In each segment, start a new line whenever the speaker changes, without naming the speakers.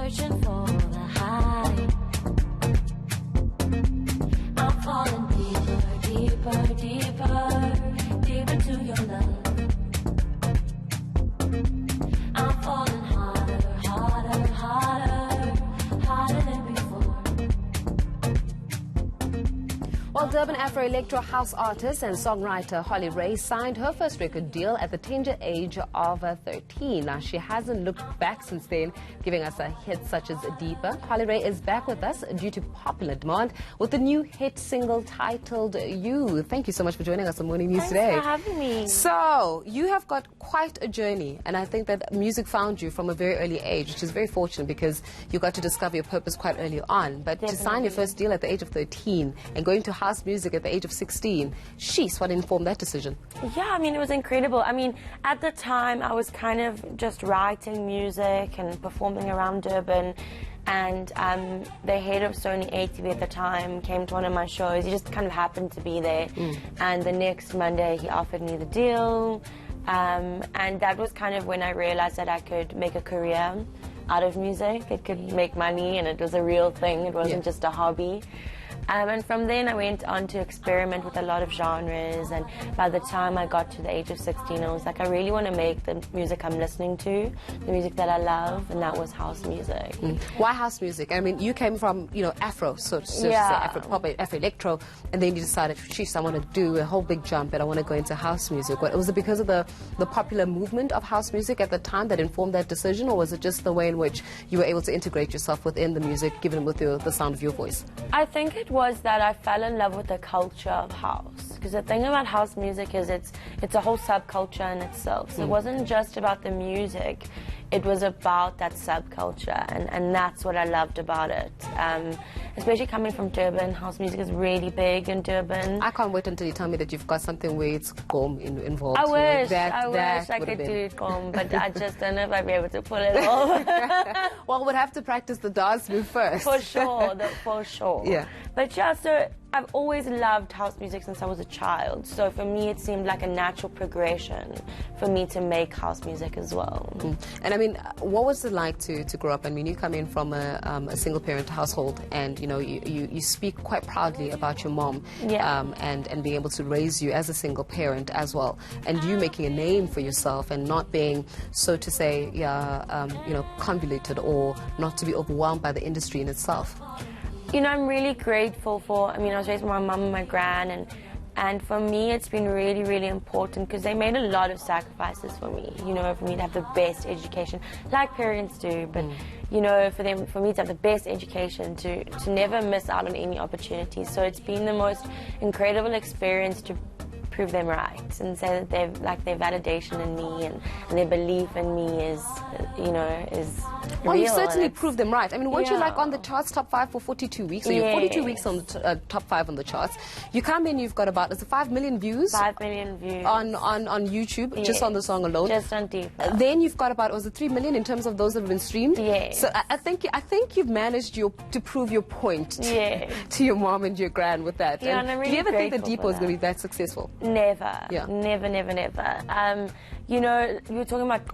searching for the high. I'm falling deeper, deeper, deeper, deeper to your love. I'm falling harder, harder, harder, harder than before.
Well, Durban Afro-electro house artist and songwriter Holly Ray signed her first record deal at the tender age of 13. Now, she hasn't looked back since then, giving us a hit such as Deeper. Holly Ray is back with us due to popular demand with the new hit single titled You. Thank you so much for joining us on Morning News today.
Thanks for having me.
So, you have got quite a journey, and I think that music found you from a very early age, which is very fortunate because you got to discover your purpose quite early on. But
Definitely.
to sign your first deal at the age of 13 and going to house music at the age of 16, sheesh, what informed that decision?
Yeah, I mean, it was incredible. I mean, at the time, I was kind of just writing music and performing around Durban. And the head of Sony ATV at the time came to one of my shows. He just kind of happened to be there. And the next Monday, he offered me the deal. And that was kind of when I realized that I could make a career out of music. It could make money, and it was a real thing. It wasn't just a hobby. And from then I went on to experiment with a lot of genres, and by the time I got to the age of 16, I was like, I really want to make the music I'm listening to, the music that I love, and that was house music.
Why house music? I mean, you came from, you know, Afro, so to say, Afro-pop, Afro-electro, and then you decided, sheesh, I want to do a whole big jump and I want to go into house music. Was it because of the popular movement of house music at the time that informed that decision, or was it just the way in which you were able to integrate yourself within the music, given with the sound of your voice?
I think it was that I fell in love with the culture of house. Because the thing about house music is it's a whole subculture in itself. So it wasn't just about the music, it was about that subculture, and that's what I loved about it. Especially coming from Durban, house music is really big in Durban.
I can't wait until you tell me that you've got something where it's gqom involved.
I wish
That
I could do gqom, but I just don't know if I'd be able to pull it off.
Well, we'd have to practice the dance move first.
For sure, for sure.
Yeah.
But yeah, so I've always loved house music since I was a child. So for me, it seemed like a natural progression for me to make house music as well.
And I mean, what was it like to grow up? I mean, you come in from a single-parent household, and you know, you speak quite proudly about your mom, and being able to raise you as a single parent as well, and you making a name for yourself and not being, so to say, you know, convoluted or not to be overwhelmed by the industry in itself.
You know, I'm really grateful for, I mean, I was raised with my mum and my gran, and for me it's been really, really important because they made a lot of sacrifices for me, you know, for me to have the best education, like parents do, but, you know, for me to have the best education, to never miss out on any opportunities. So it's been the most incredible experience to prove them right and say that they've, like, their validation in me and their belief in me is, you know, is
well,
real.
you certainly proved them right. I mean, weren't you like on the charts, top 5 for 42 weeks? So you're 42 weeks on the top 5 on the charts. You come in, you've got about, is it 5 million views?
5 million views.
On YouTube, just on the song alone.
Just on Deeper.
Then you've got about, was it 3 million in terms of those that have been streamed?
Yes.
So I think you've managed to prove your point to your mom and your gran with that.
Yeah,
and
I'm really
do you ever think that
grateful
Deeper is going to be that successful?
Never.
Yeah.
Never, never, never. You know, you were talking about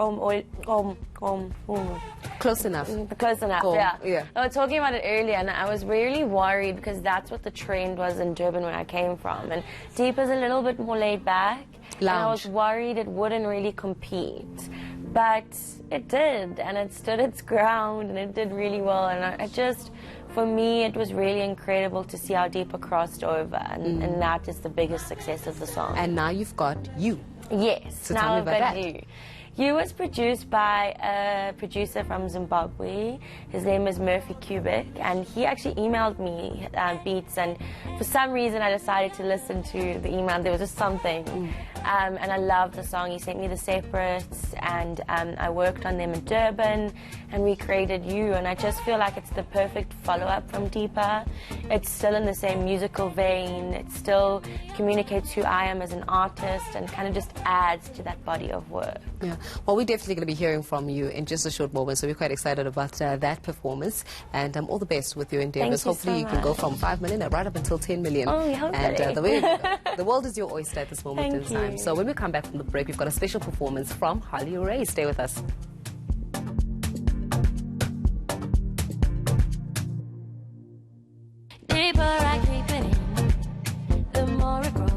Close enough.
Close enough,
yeah.
I was talking about it earlier, and I was really worried because that's what the trend was in Durban where I came from. And Deeper's a little bit more laid back.
Lounge.
And I was worried it wouldn't really compete. But it did, and it stood its ground, and it did really well. And for me, it was really incredible to see how Deeper crossed over, and that is the biggest success of the song.
And now you've got You.
Yes,
so
now
tell me
I've
about
got
that.
You. You was produced by a producer from Zimbabwe. His name is Murphy Cubic, and he actually emailed me beats, and for some reason I decided to listen to the email. There was just something, and I loved the song. He sent me the separates, and I worked on them in Durban, and we created You, and I just feel like it's the perfect follow-up from Deeper. It's still in the same musical vein. It still communicates who I am as an artist, and kind of just adds to that body of work.
Yeah. Well, we're definitely going to be hearing from you in just a short moment, so we're quite excited about that performance, and all the best with your endeavors. Hopefully you can go from 5 million right up until 10 million.
Oh, we hope
and the world is your oyster at this moment in time. So when we come back from the break, we've got a special performance from Holly Ray. Stay with us.
it grows.